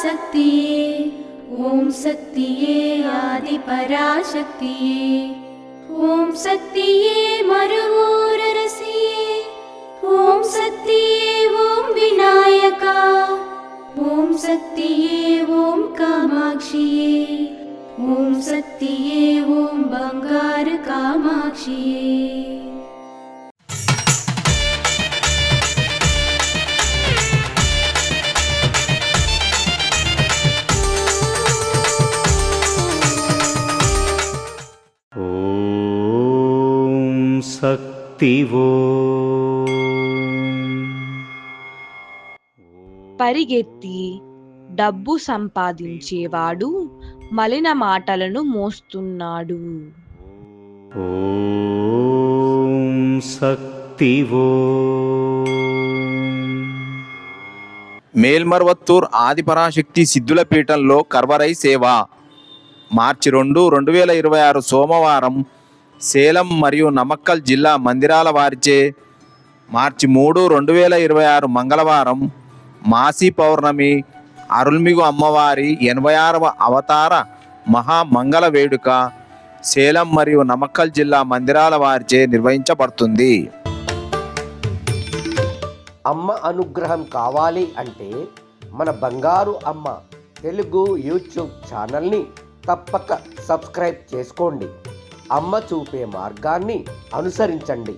पराशक्तिये ॐ शक्तिये आदिपराशक्तिये ॐ शक्तिये मरुवोररसिये ॐ शक्तिये ॐ विनायका ॐ शक्तिये ॐ कामाक्षिये ॐ शक्तिये ॐ बंगार कामाक्षिये। శక్తివో పరిగెత్తి డబ్బు సంపాదించేవాడు మలిన మాటలను మోస్తున్నాడు. ఓం శక్తివో. మేల్మర్వత్తూర్ ఆదిపరాశక్తి సిద్ధుల పీఠంలో కర్వరై సేవ. మార్చి 2, 2026 సోమవారం సేలం మరియు నమక్కల్ జిల్లా మందిరాల వారిచే, మార్చి 3, 2026 మంగళవారం మాసి పౌర్ణమి అరుల్మిగు అమ్మవారి 86వ అవతార మహామంగళ వేడుక సేలం మరియు నమక్కల్ జిల్లా మందిరాల వారిచే నిర్వహించబడుతుంది. అమ్మ అనుగ్రహం కావాలి అంటే మన బంగారు అమ్మ తెలుగు యూట్యూబ్ ఛానల్ని తప్పక సబ్స్క్రైబ్ చేసుకోండి. అమ్మ చూపే మార్గాన్ని అనుసరించండి.